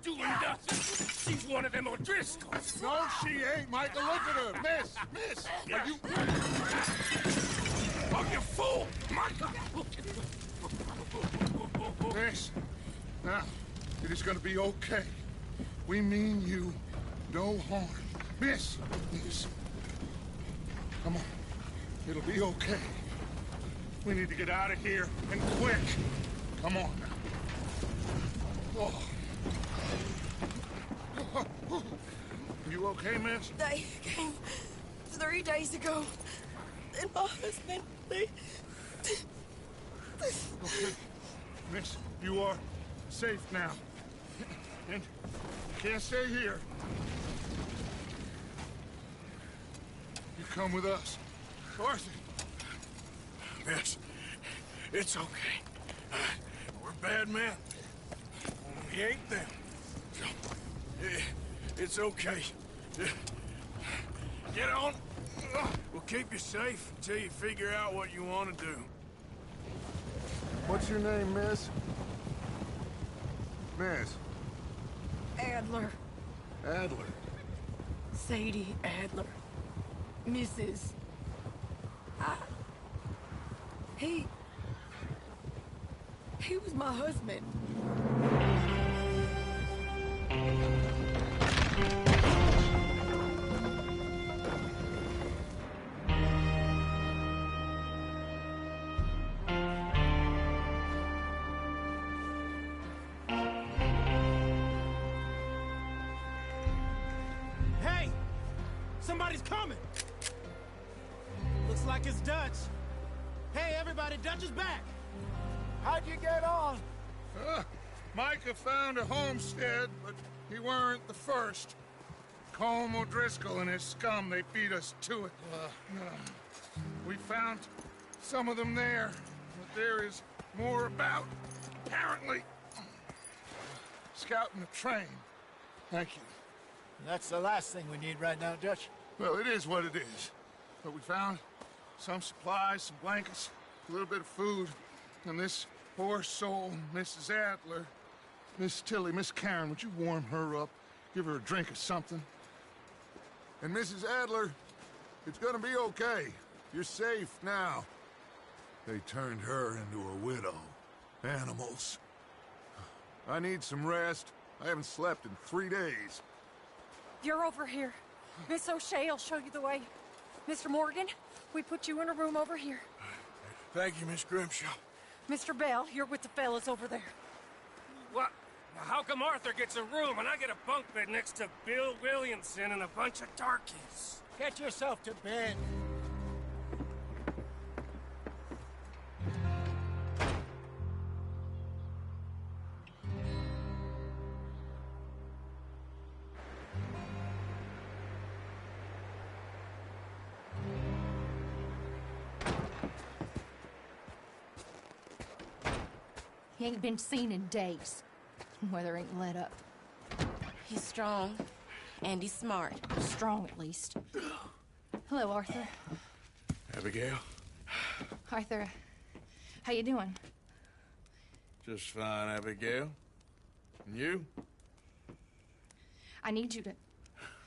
doing nothing. She's one of them O'Driscolls. No, she ain't, Michael. Look at her. Miss, are you... Oh, you fool! Michael! Miss, now, it is gonna be okay. We mean you no harm. Miss, come on. It'll be okay. We need to get out of here, and quick. Come on now. Oh. You okay, miss? They came 3 days ago. And my husband, they... Okay. Miss, you are safe now. And you can't stay here. You come with us. Arthur. Miss, it's okay. We're bad men. We ain't them. It's okay. Get on. We'll keep you safe until you figure out what you want to do. What's your name, miss? Miss? Adler. Adler. Sadie Adler. Mrs. He was my husband. Hey! Somebody's coming! Looks like it's Dutch. Hey, everybody, Dutch is back! How'd you get on? Micah found a homestead, but he weren't the first. Colm O'Driscoll and his scum, they beat us to it. We found some of them there, but there is more about, apparently. Scouting the train. Thank you. That's the last thing we need right now, Dutch. Well, it is what it is. But we found some supplies, some blankets, a little bit of food, and this poor soul, Mrs. Adler, Miss Tilly, Miss Karen, would you warm her up? Give her a drink or something? And Mrs. Adler, it's gonna be okay. You're safe now. They turned her into a widow. Animals. I need some rest. I haven't slept in 3 days. You're over here. Miss O'Shea will show you the way. Mr. Morgan, we put you in a room over here. Thank you, Miss Grimshaw. Mr. Bell, you're with the fellas over there. What? How come Arthur gets a room and I get a bunk bed next to Bill Williamson and a bunch of darkies? Get yourself to bed. He ain't been seen in days. Weather ain't let up. He's strong, and he's smart. Strong, at least. Hello, Arthur. Abigail? Arthur, how you doing? Just fine, Abigail. And you? I need you to...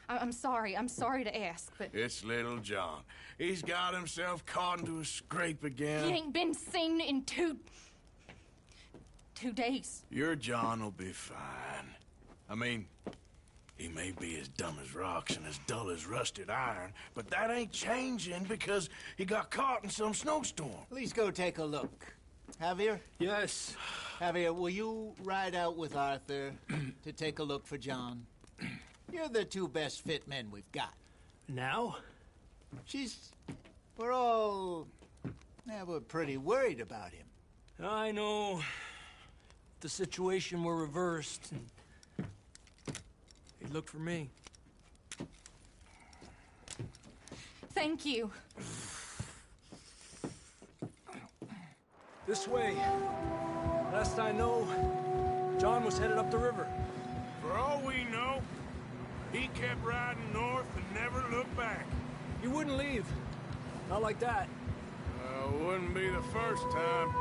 I'm sorry to ask, but... It's little John. He's got himself caught into a scrape again. He ain't been seen in 2 days. Your John will be fine. I mean, he may be as dumb as rocks and as dull as rusted iron, but that ain't changing because he got caught in some snowstorm. Please go take a look. Javier? Yes. Javier, will you ride out with Arthur to take a look for John? You're the 2 best fit men we've got. Now? We're all... we're pretty worried about him. I know. The situation were reversed, and he'd look for me. Thank you. This way. Last I know, John was headed up the river. For all we know, he kept riding north and never looked back. He wouldn't leave. Not like that. Wouldn't be the first time.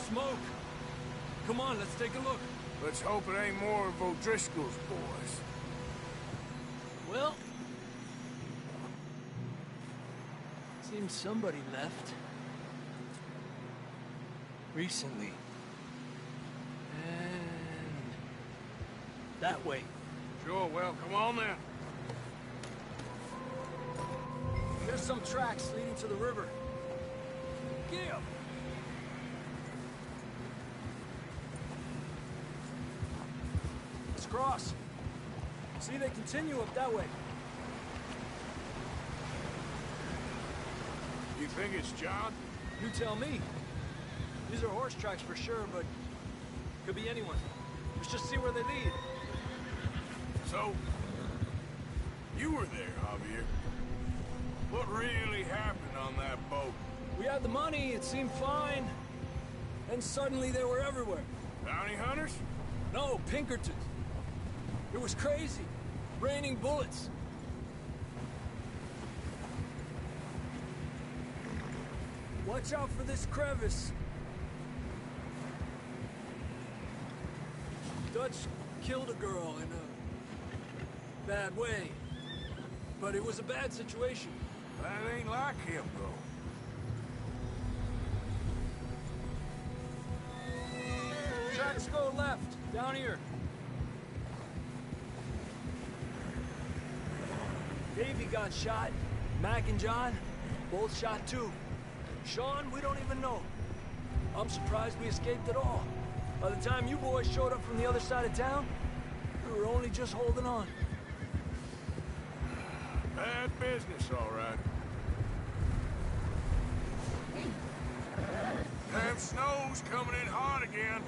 smoke. Come on, let's take a look. Let's hope it ain't more of O'Driscoll's boys. Well, seems somebody left. Recently. And that way. Sure, well, come on then. There's some tracks leading to the river. Get up! Let's cross. See, they continue up that way. You think it's John? You tell me. These are horse tracks for sure, but could be anyone. Let's just see where they lead. So, you were there, Javier. What really happened on that boat? We had the money, it seemed fine. Then suddenly they were everywhere. Bounty hunters? No, Pinkertons. It was crazy. Raining bullets. Watch out for this crevice. Dutch killed a girl in a bad way. But it was a bad situation. That ain't like him, though. Tracks go left, down here. Davey got shot. Mac and John, both shot too. Sean, we don't even know. I'm surprised we escaped at all. By the time you boys showed up from the other side of town, we were only just holding on. Bad business, all right. Damn snow's coming in hot again.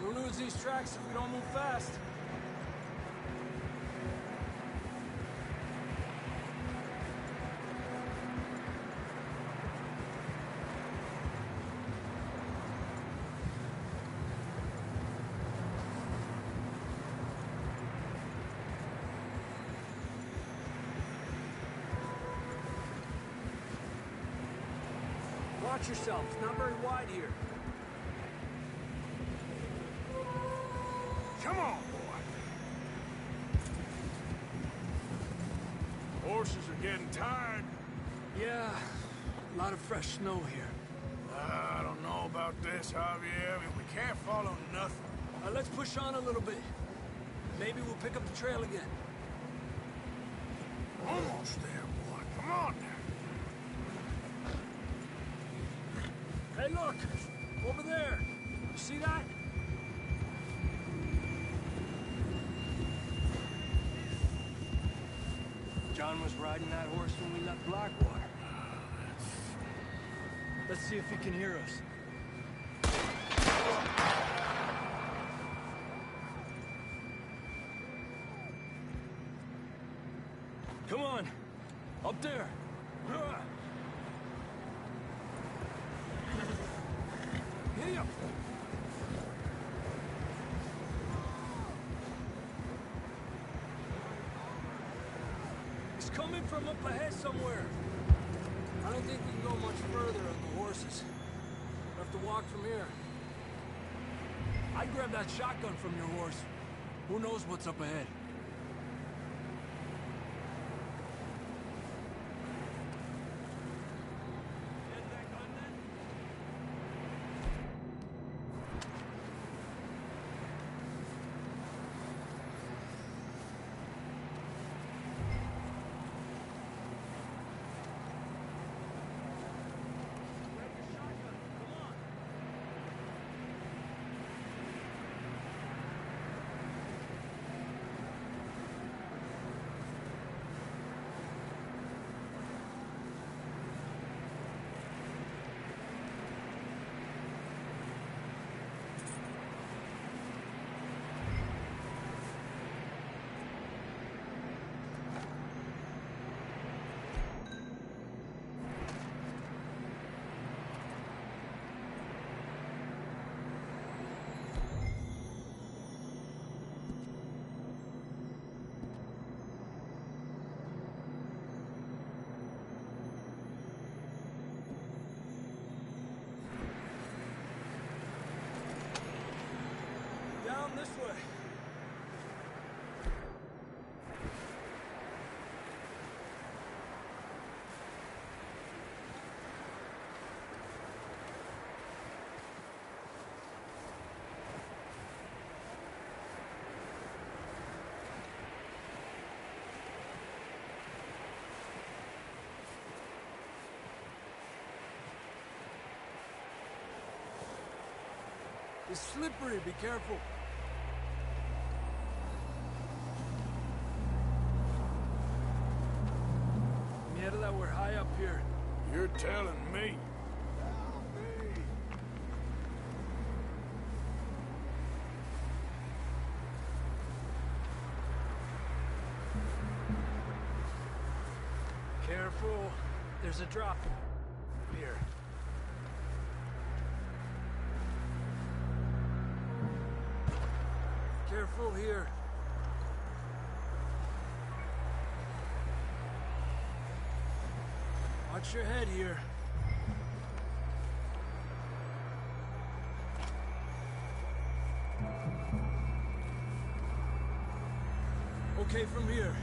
We'll lose these tracks if we don't move fast. Watch yourself. It's not very wide here. Come on, boy. Horses are getting tired. Yeah, a lot of fresh snow here. I don't know about this, Javier. I mean, we can't follow nothing. Let's push on a little bit. Maybe we'll pick up the trail again. Almost there, boy. Come on now. Hey, look! Over there! You see that? John was riding that horse when we left Blackwater. Let's see if he can hear us. Come on! Up there! Here! It's coming from up ahead somewhere. I don't think we can go much further on the horses. We'll have to walk from here. I'd grab that shotgun from your horse. Who knows what's up ahead? this way. It's slippery, be careful. Mierda, that we're high up here. You're telling me. Careful. There's a drop here. Careful here. Watch your head here. Okay from here.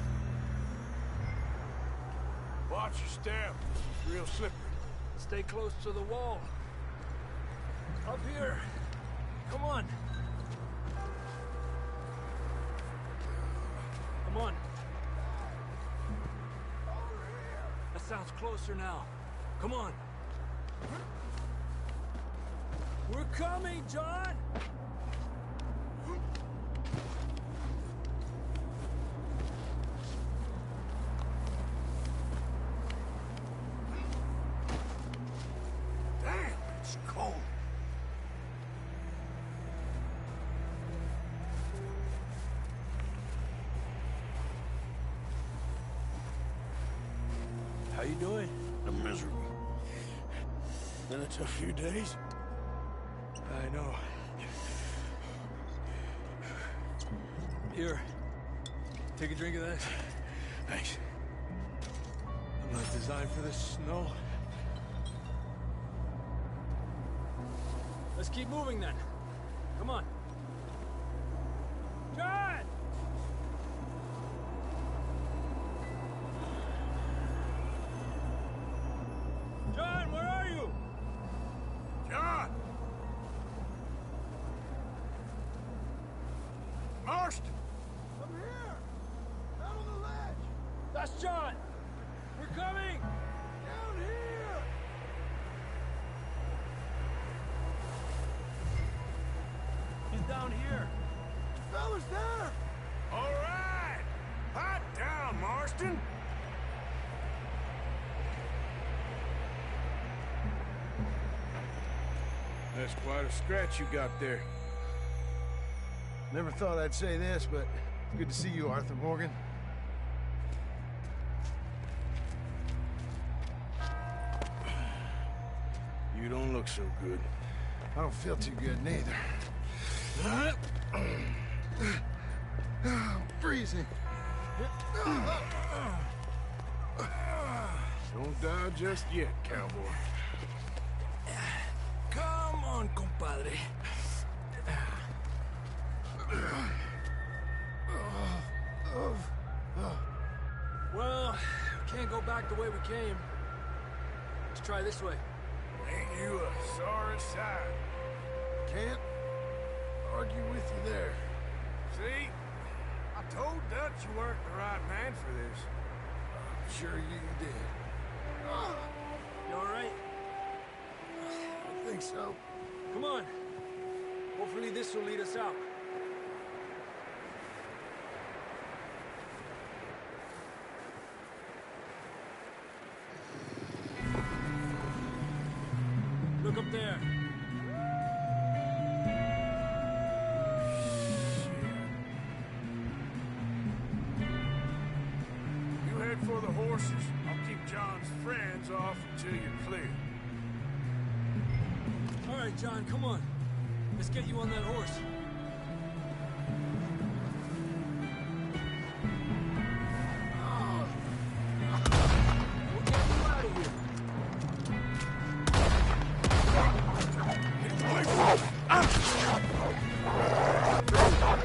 Watch your step. This is real slippery. Stay close to the wall. Up here. Come on. Come on. That sounds closer now. Come on. We're coming, John! Damn, it's cold. How you doing? I'm miserable. Been a tough few days. I know. Here. Take a drink of that. Thanks. I'm not designed for this snow. Let's keep moving then. Come on. John! John, where are you? John! Marston! I'm here! Out on the ledge! That's John! We're coming! Down here! He's down here. Fellas there! All right! Hot down, Marston! That's quite a scratch you got there. Never thought I'd say this, but it's good to see you, Arthur Morgan. You don't look so good. I don't feel too good, neither. I'm freezing. Don't die just yet, cowboy. Come on, compadre. Well, we can't go back the way we came. Let's try this way. Ain't you a sorry sight? Can't argue with you there. See? I told Dutch you weren't the right man for this. I'm sure you did. You all right? I think so. Come on. Hopefully this will lead us out. Look up there. You head for the horses. I'll keep John's friends off until you're clear. All right, John, come on. Let's get you on that horse. We'll get you out of here. Get away from me!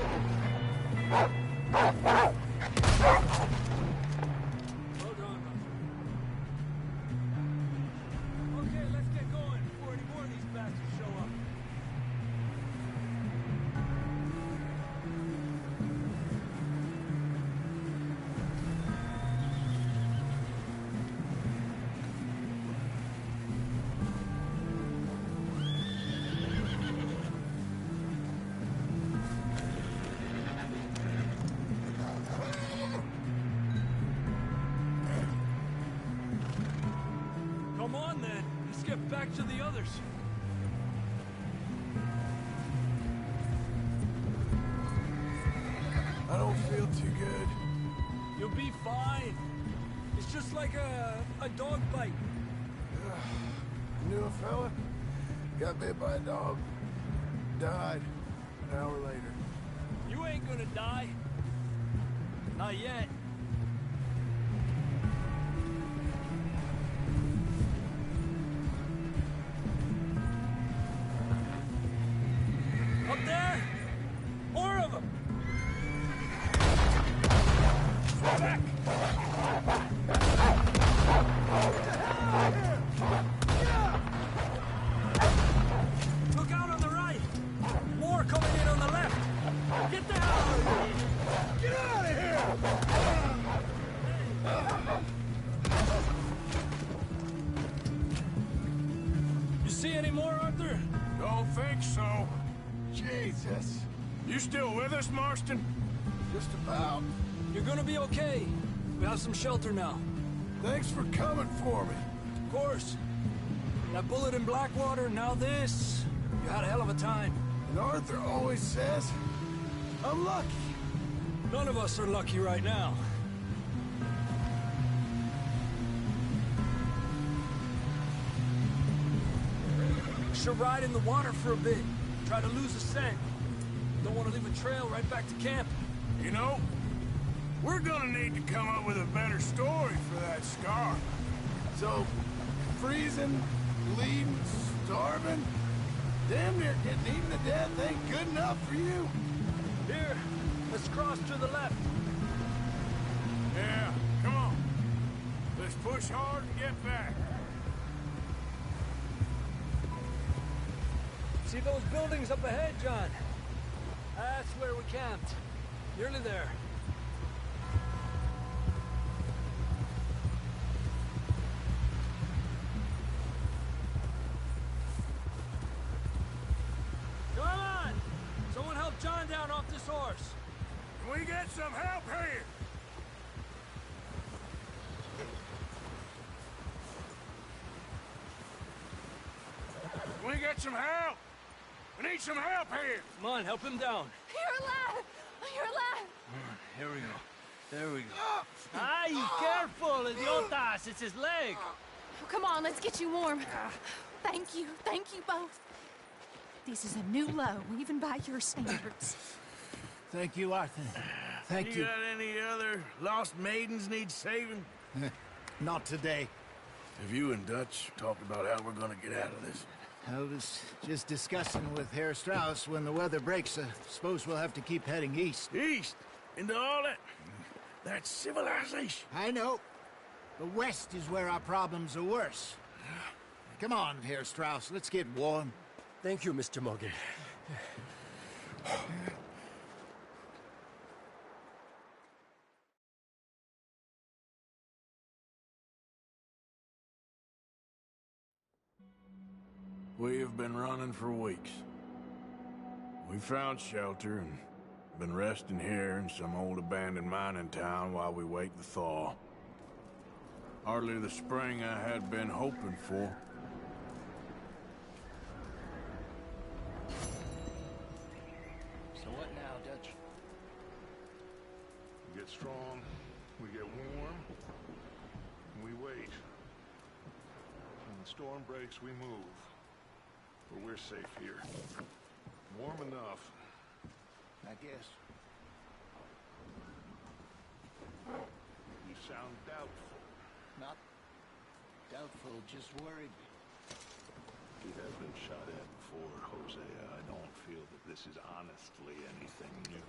get back to the others. I don't feel too good. You'll be fine. It's just like a dog bite. Knew a fella, got bit by a dog, died an hour later. You ain't gonna die. Not yet. Up there! More of them! Fall back! Look out on the right! More coming in on the left! Get the hell out of here! Get out of here! You see any more, Arthur? Don't think so. Jesus. You still with us, Marston? Just about. You're gonna be okay. We have some shelter now. Thanks for coming for me. Of course. That bullet in Blackwater, now this. You had a hell of a time. And Arthur always says, I'm lucky. None of us are lucky right now. Should ride in the water for a bit. Try to lose the scent. Don't want to leave a trail right back to camp. You know, we're gonna need to come up with a better story for that scar. So, freezing, bleeding, starving, damn near getting eaten to death ain't good enough for you. Here, let's cross to the left. Yeah, come on. Let's push hard and get back. See those buildings up ahead, John? That's where we camped. Nearly there. Come on! Someone help John down off this horse. Can we get some help here? Can we get some help? We need some help here. Come on, help him down. You're alive! You're alive! Here we go. There we go. Ay, careful, idiotas! It's his leg. Oh, come on, let's get you warm. Thank you both. This is a new low, even by your standards. Thank you, Arthur. Thank you. You got any other lost maidens need saving? Not today. Have you and Dutch talked about how we're gonna get out of this? I was just discussing with Herr Strauss when the weather breaks. I suppose we'll have to keep heading east. East? Into all that civilization? I know. The west is where our problems are worse. Come on, Herr Strauss, let's get warm. Thank you, Mr. Morgan. We have been running for weeks. We found shelter and been resting here in some old abandoned mining town while we wait the thaw. Hardly the spring I had been hoping for. So what now, Dutch? We get strong, we get warm, and we wait. When the storm breaks, we move. But we're safe here. Warm enough. I guess. You sound doubtful. Not doubtful, just worried. We have been shot at before, Hosea. I don't feel that this is honestly anything new.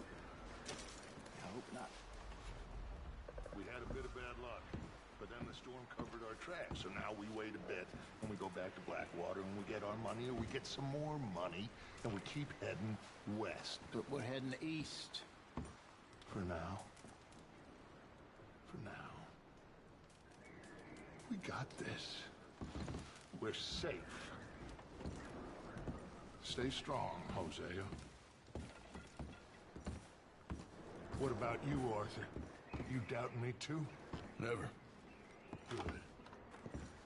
I hope not. We had a bit of bad luck, but then the storm covered our tracks, so now we wait a bit, and we go back to Blackwater, and we get our money, or we get some more money, and we keep heading west. But we're heading east. For now. For now. We got this. We're safe. Stay strong, Hosea. What about you, Arthur? You doubting me too? Never. Good.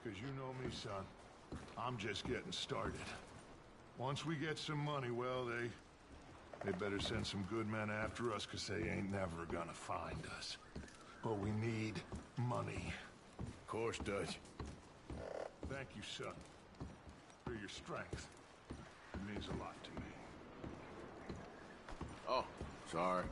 Because you know me, son. I'm just getting started. Once we get some money, well, they better send some good men after us, because they ain't never gonna find us. But we need money. Of course, Dutch. Thank you, son, for your strength. It means a lot to me. Oh, sorry.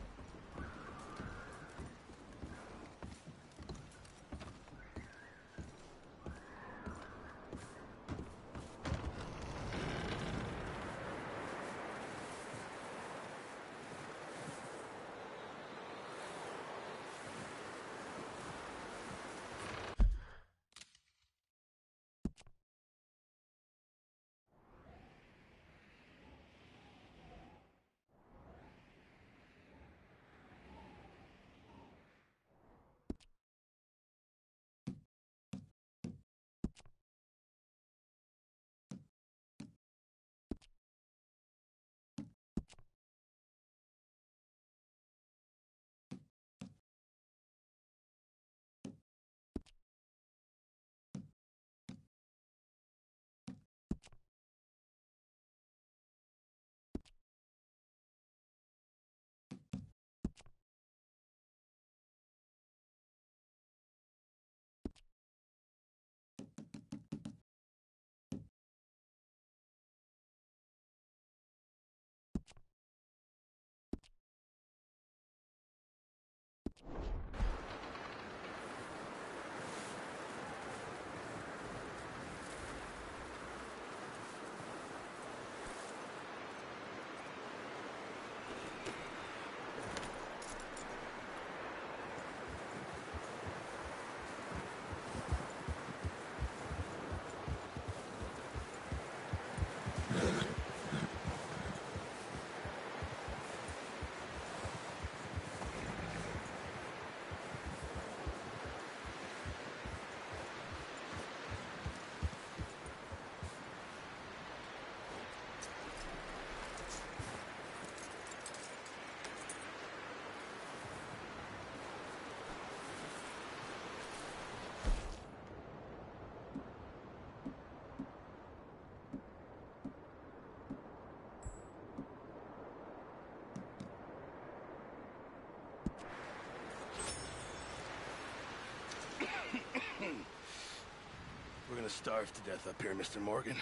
We're gonna starve to death up here, Mr. Morgan.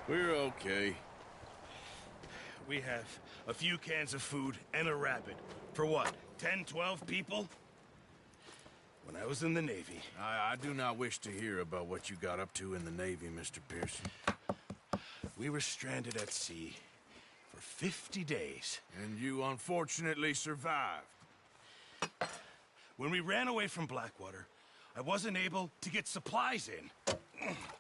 We're okay. We have a few cans of food and a rabbit. For what, 10, 12 people? When I was in the Navy... I do not wish to hear about what you got up to in the Navy, Mr. Pearson. We were stranded at sea for 50 days. And you unfortunately survived. When we ran away from Blackwater, I wasn't able to get supplies in.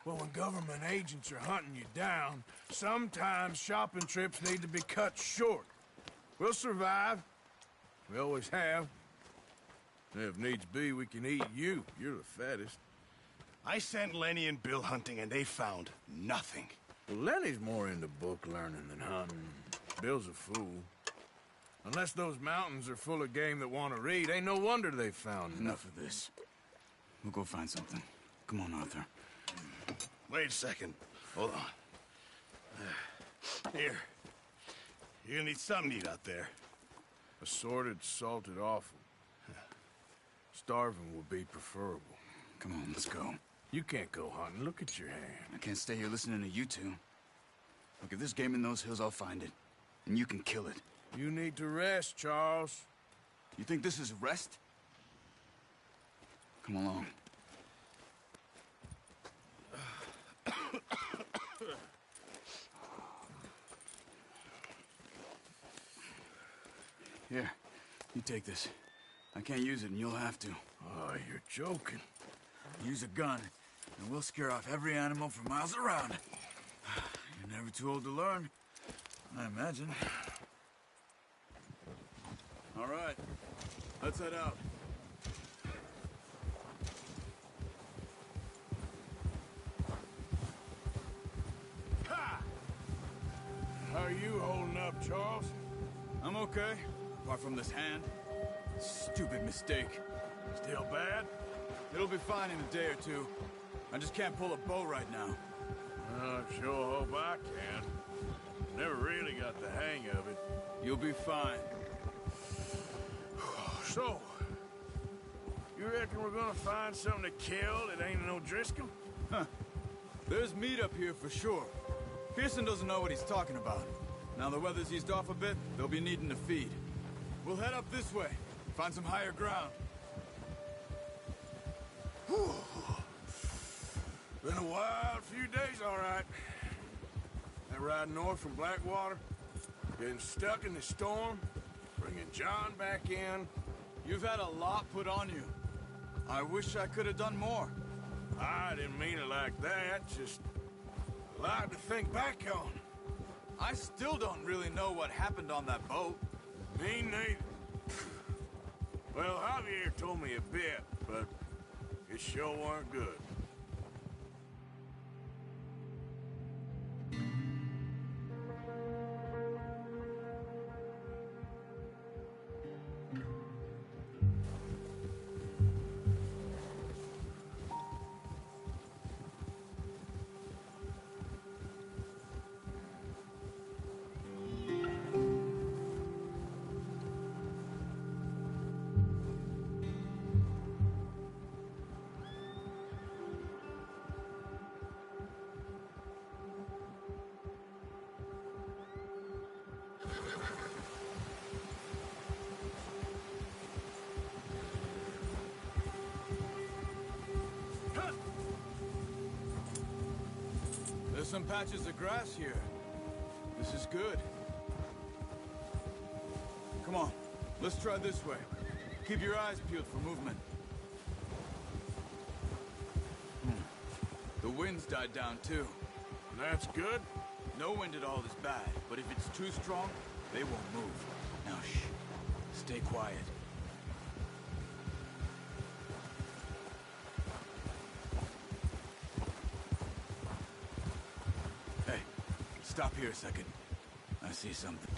Well, when government agents are hunting you down, sometimes shopping trips need to be cut short. We'll survive. We always have. If needs be, we can eat you. You're the fattest. I sent Lenny and Bill hunting, and they found nothing. Well, Lenny's more into book learning than hunting. Bill's a fool. Unless those mountains are full of game that want to read, ain't no wonder they found Enough of this. We'll go find something. Come on, Arthur. Wait a second. Hold on. Here. You're gonna need something to eat out there. Assorted, salted offal. Starving would be preferable. Come on, let's go. You can't go hunting. Look at your hand. I can't stay here listening to you two. Look, if there's game in those hills, I'll find it. And you can kill it. You need to rest, Charles. You think this is rest? Come along. Here, you take this. I can't use it, and you'll have to. Oh, you're joking. Use a gun, and we'll scare off every animal for miles around. You're never too old to learn, I imagine. All right, let's head out. Ha! How are you holding up, Charles? I'm okay, apart from this hand. Stupid mistake. Still bad? It'll be fine in a day or two. I just can't pull a bow right now. I sure hope I can. Never really got the hang of it. You'll be fine. So, you reckon we're gonna find something to kill that ain't no Driscoll? Huh. There's meat up here for sure. Pearson doesn't know what he's talking about. Now the weather's eased off a bit, they'll be needing to feed. We'll head up this way, find some higher ground. Whew. Been a wild few days, all right. That ride north from Blackwater, getting stuck in the storm, bringing John back in. You've had a lot put on you. I wish I could have done more. I didn't mean it like that, just a lot to think back on. I still don't really know what happened on that boat. Me neither. Well, Javier told me a bit, but it sure weren't good. There's some patches of grass here. This is good. Come on, let's try this way. Keep your eyes peeled for movement. The wind's died down too. That's good? No wind at all is bad, but if it's too strong, they won't move. Now shh, stay quiet. Hey, stop here a second. I see something.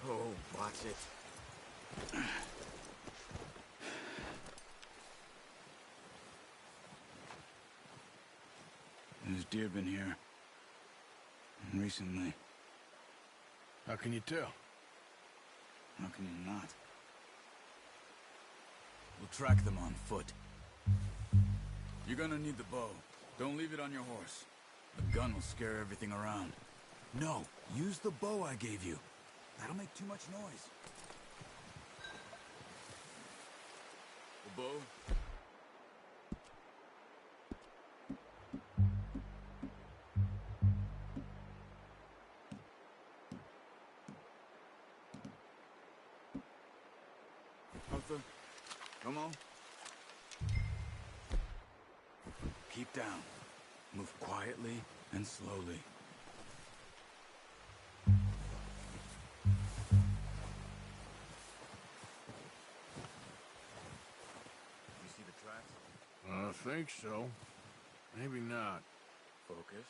Oh, watch it. There's deer been here. Recently. How can you tell? How can you not? We'll track them on foot. You're gonna need the bow. Don't leave it on your horse. The gun will scare everything around. No, use the bow I gave you. That'll make too much noise. The bow. Arthur, come on. Keep down. Move quietly and slowly. You see the tracks? I think so. Maybe not. Focus.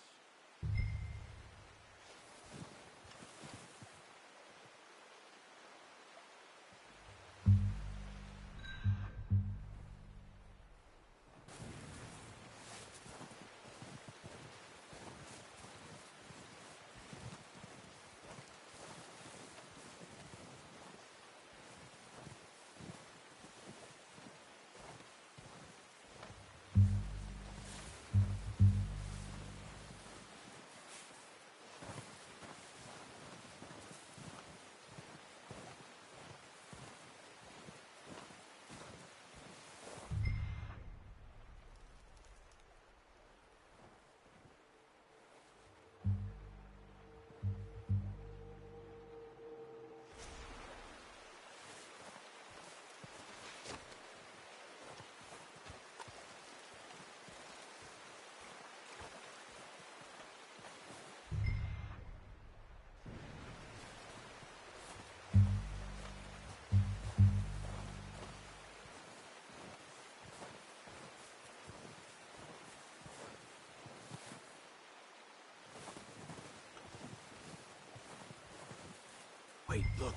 Wait, look.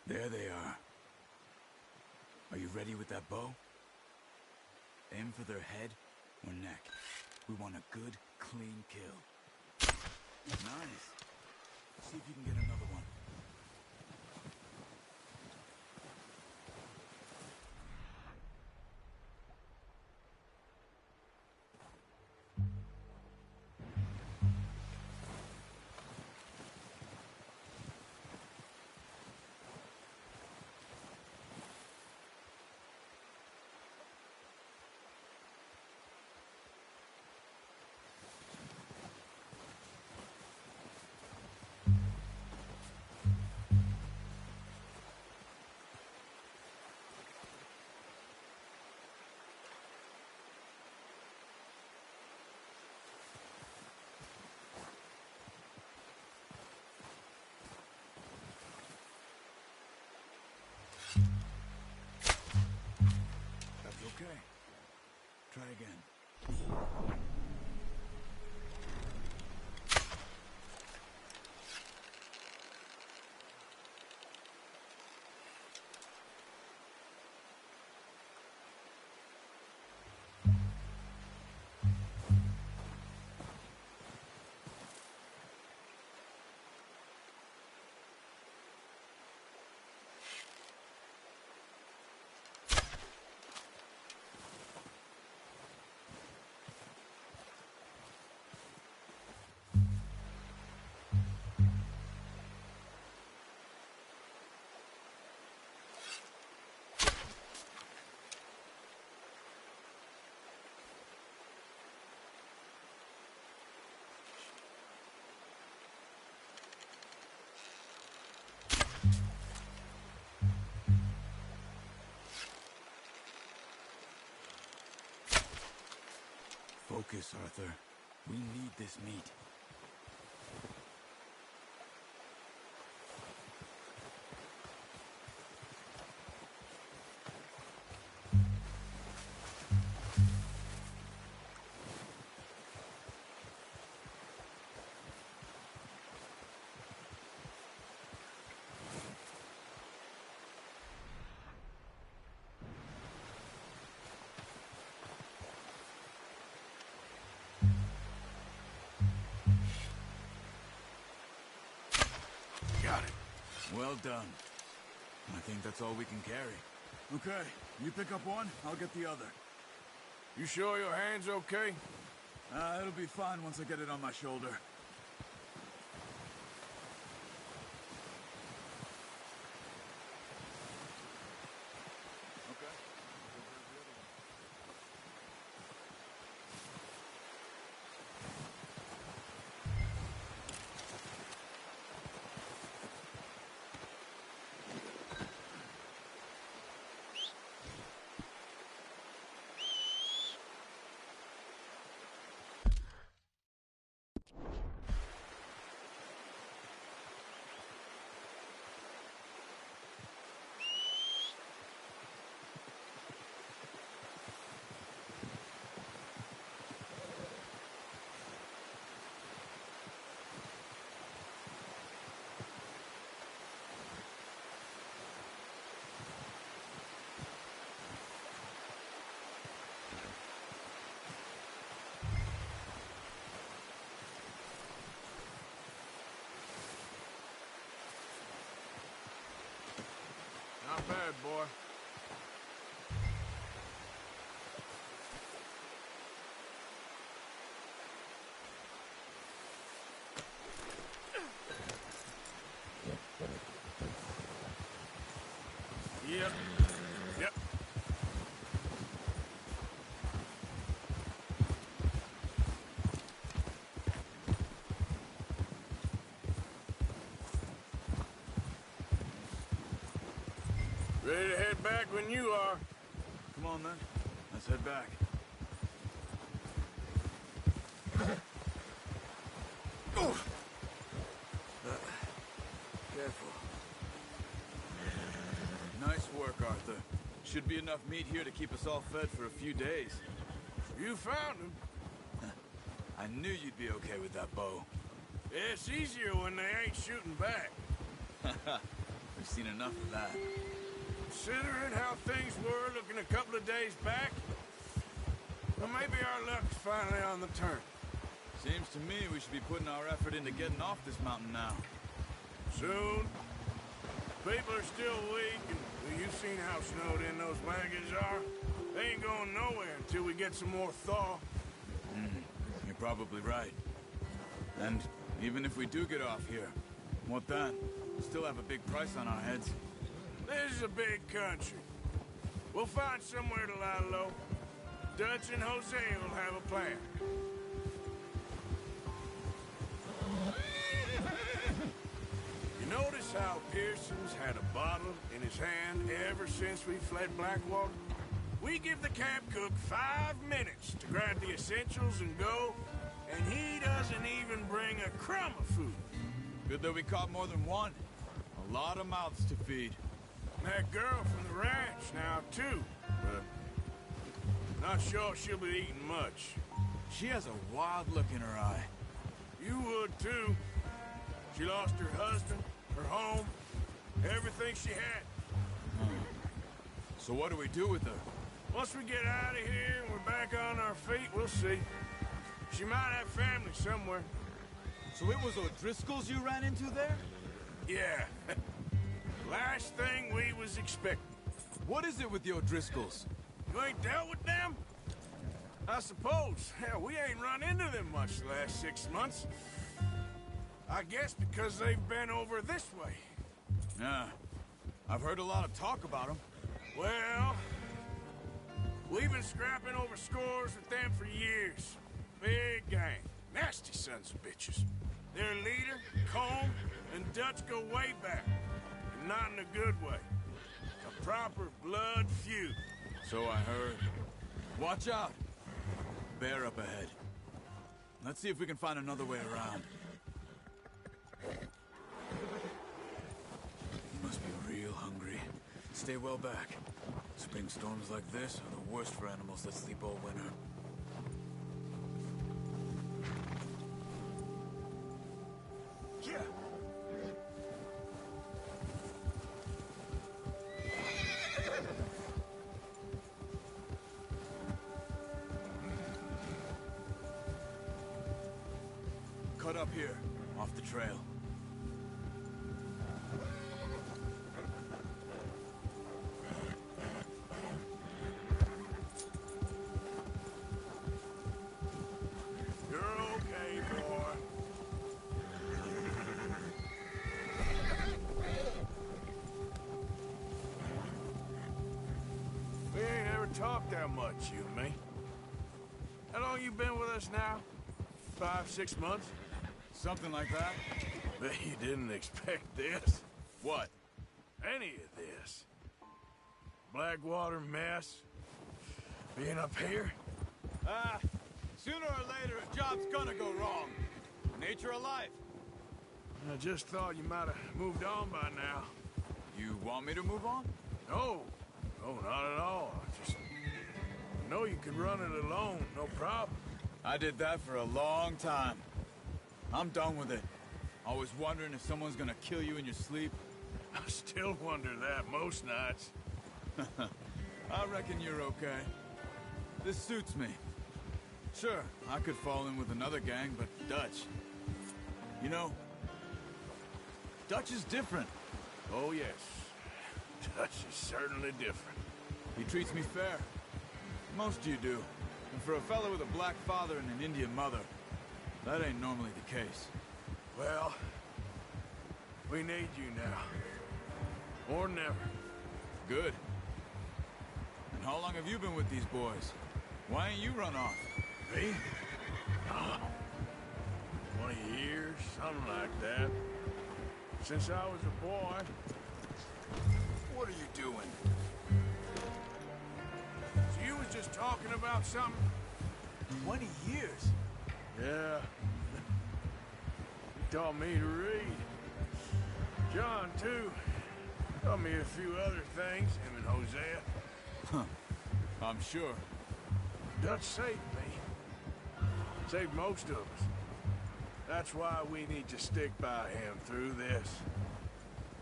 There they are. Are you ready with that bow? Aim for their head or neck. We want a good, clean kill. Nice. See if you can get another one. Okay. Try again. Focus, Arthur. We need this meat. Got it. Well done. I think that's all we can carry. Okay, you pick up one, I'll get the other. You sure your hand's okay? It'll be fine once I get it on my shoulder. Not bad, boy. Yep. Yep. Ready to head back when you are. Come on, then. Let's head back. Careful. Nice work, Arthur. Should be enough meat here to keep us all fed for a few days. You found him. I knew you'd be okay with that bow. It's easier when they ain't shooting back. We've seen enough of that. Considering how things were looking a couple of days back, well, maybe our luck's finally on the turn. Seems to me we should be putting our effort into getting off this mountain now. Soon. People are still weak, and well, you've seen how snowed in those wagons are. They ain't going nowhere until we get some more thaw. You're probably right. And even if we do get off here, what then? We still have a big price on our heads. This is a big country. We'll find somewhere to lie low. Dutch and Jose will have a plan. You notice how Pearson's had a bottle in his hand ever since we fled Blackwater? We give the camp cook 5 minutes to grab the essentials and go, and he doesn't even bring a crumb of food. Good that we caught more than one. A lot of mouths to feed. That girl from the ranch now, too, but not sure she'll be eating much. She has a wild look in her eye. You would, too. She lost her husband, her home, everything she had. So what do we do with her? Once we get out of here and we're back on our feet, we'll see. She might have family somewhere. So it was O'Driscoll's you ran into there? Yeah. Last thing we was expecting. What is it with the O'Driscolls? You ain't dealt with them? I suppose. Hell, we ain't run into them much the last 6 months. I guess because they've been over this way. Yeah. I've heard a lot of talk about them. Well, we've been scrapping over scores with them for years. Big gang. Nasty sons of bitches. Their leader, Combe, and Dutch go way back. And not in a good way. A proper blood feud. So I heard. Watch out! Bear up ahead. Let's see if we can find another way around. You must be real hungry. Stay well back. Spring storms like this are the worst for animals that sleep all winter. Yeah. Cut up here, off the trail. You're okay, boy. We ain't ever talked that much, you and me. How long you been with us now? 5, 6 months? Something like that? Bet you didn't expect this. What? Any of this. Blackwater mess. Being up here. Sooner or later, a job's gonna go wrong. Nature of life. I just thought you might have moved on by now. You want me to move on? No. No, not at all. I just know you could run it alone, no problem. I did that for a long time. I'm done with it. Always wondering if someone's gonna kill you in your sleep. I still wonder that most nights. I reckon you're okay. This suits me. Sure, I could fall in with another gang, but Dutch... You know, Dutch is different. Oh, yes. Dutch is certainly different. He treats me fair. Most of you do. And for a fellow with a black father and an Indian mother, that ain't normally the case. Well, we need you now. More than ever. Good. And how long have you been with these boys? Why ain't you run off? Me? Oh, 20 years, something like that. Since I was a boy. What are you doing? So you was just talking about something? 20 years? Yeah. He taught me to read. John, too. Taught me a few other things, him and Hosea. Huh. I'm sure. Dutch saved me. Saved most of us. That's why we need to stick by him through this.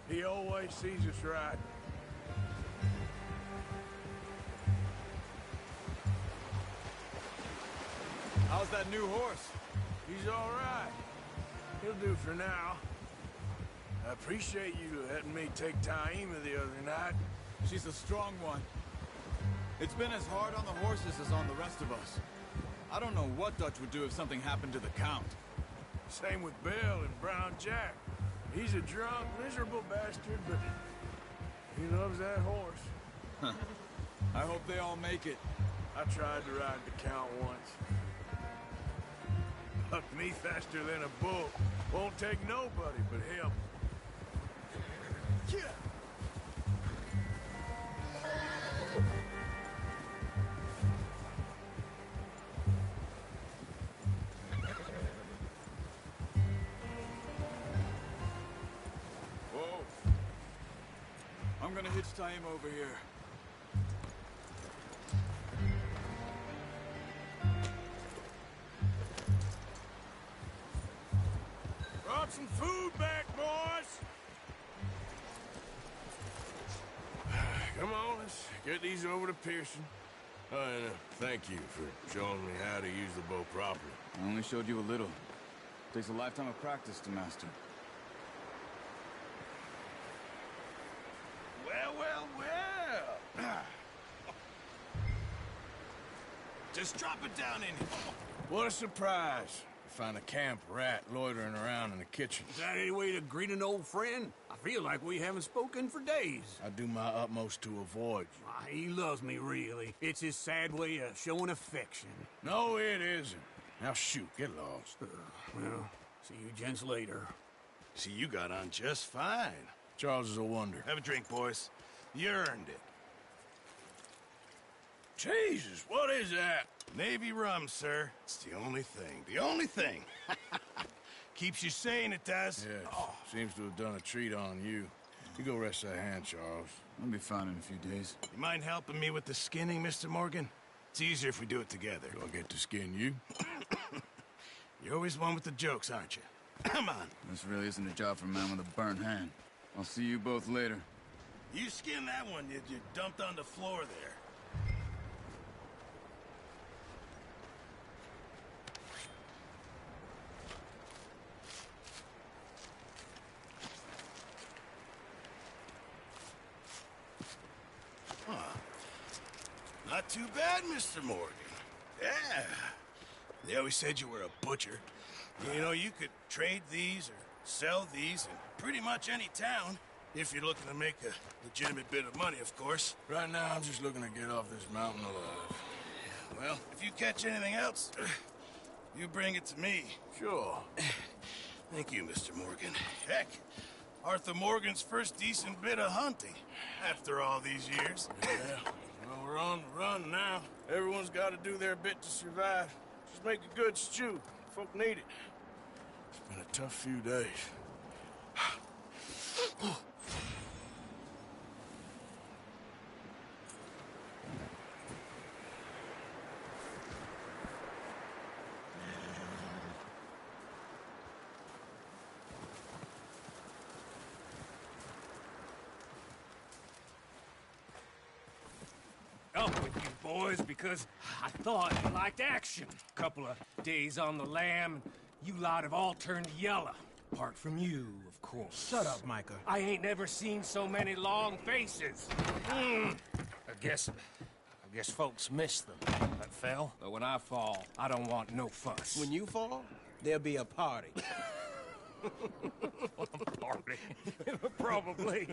He always sees us right. How's that new horse? He's all right. He'll do for now. I appreciate you letting me take Taima the other night. She's a strong one. It's been as hard on the horses as on the rest of us. I don't know what Dutch would do if something happened to the Count. Same with Bill and Brown Jack. He's a drunk, miserable bastard, but he loves that horse. I hope they all make it. I tried to ride the Count once. Bucked me faster than a bull. Won't take nobody but him. Yeah. Whoa. I'm gonna hitch Taima over here. Brought some food back, boys! Come on, let's get these over to Pearson. Oh, and thank you for showing me how to use the bow properly. I only showed you a little. Takes a lifetime of practice to master. Well, well, well. Just drop it down in here. What a surprise. Find a camp rat loitering around in the kitchen. Is that any way to greet an old friend? I feel like we haven't spoken for days. I do my utmost to avoid you. Why, he loves me, really. It's his sad way of showing affection. No, it isn't. Now shoot, get lost. Well, see you gents later. See, you got on just fine. Charles is a wonder. Have a drink, boys. You earned it. Jesus, what is that? Navy rum, sir. It's the only thing. The only thing. Keeps you sane, it does. Yes, seems to have done a treat on you. You go rest that hand, Charles. I'll be fine in a few days. You mind helping me with the skinning, Mr. Morgan? It's easier if we do it together. Do I get to skin you? You're always one with the jokes, aren't you? Come on. This really isn't a job for a man with a burnt hand. I'll see you both later. You skin that one you dumped on the floor there. Not too bad, Mr. Morgan. Yeah. They always said you were a butcher. You know, you could trade these or sell these in pretty much any town. If you're looking to make a legitimate bit of money, of course. Right now, I'm just looking to get off this mountain alive. Well, if you catch anything else, you bring it to me. Sure. Thank you, Mr. Morgan. Heck, Arthur Morgan's first decent bit of hunting after all these years. Yeah. Well, we're on the run now. Everyone's got to do their bit to survive. Just make a good stew. Folk need it. It's been a tough few days. Up with you boys because I thought you liked action. Couple of days on the lam, you lot have all turned yellow. Apart from you, of course. Shut up, Micah. I ain't never seen so many long faces. I guess folks miss them. That fell. But when I fall, I don't want no fuss. When you fall, there'll be a party. Party? Probably.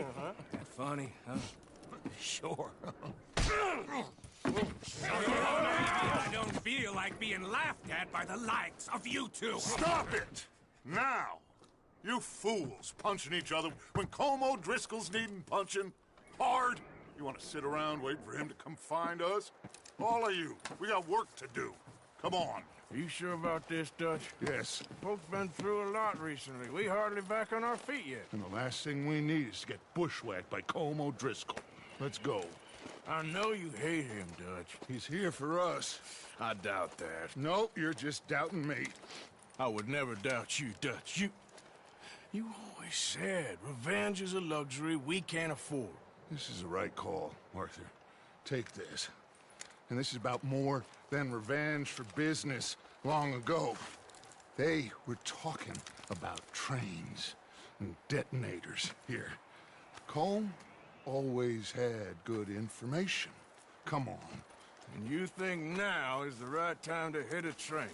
That funny, huh? Sure. I don't feel like being laughed at by the likes of you two. Stop it! Now! You fools punching each other when Colm O'Driscoll's needing punching. Hard! You want to sit around waiting for him to come find us? All of you, we got work to do. Come on. Are you sure about this, Dutch? Yes. Folks been through a lot recently. We hardly back on our feet yet. And the last thing we need is to get bushwhacked by Colm O'Driscoll. Let's go. I know you hate him, Dutch. He's here for us. I doubt that. No, you're just doubting me. I would never doubt you, Dutch. You always said revenge is a luxury we can't afford. This is the right call, Arthur. Take this. And this is about more than revenge for business long ago. They were talking about trains and detonators here. Cole always had good information. Come on. And you think now is the right time to hit a train?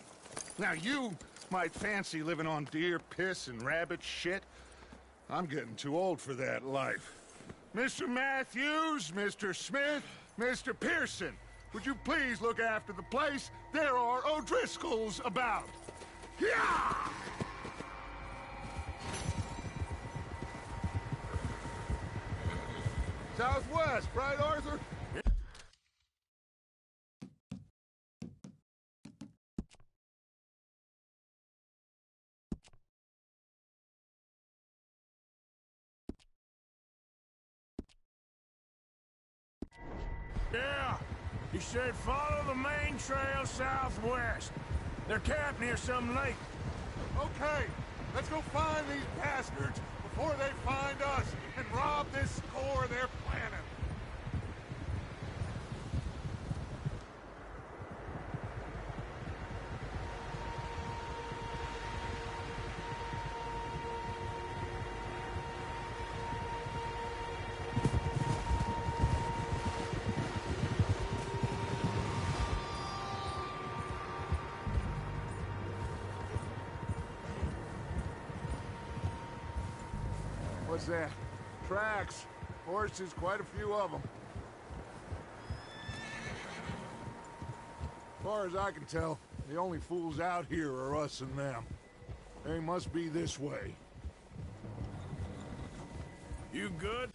Now you might fancy living on deer piss and rabbit shit. I'm getting too old for that life. Mr. Matthews, Mr. Smith, Mr. Pearson, would you please look after the place? There are O'Driscolls about. Yeah! Southwest, right, Arthur? Yeah, he said follow the main trail southwest. They're camped near some lake. Okay, let's go find these bastards before they find us and rob this core they're planning. What's that? Tracks. Horses, quite a few of them. As far as I can tell, the only fools out here are us and them. They must be this way. You good?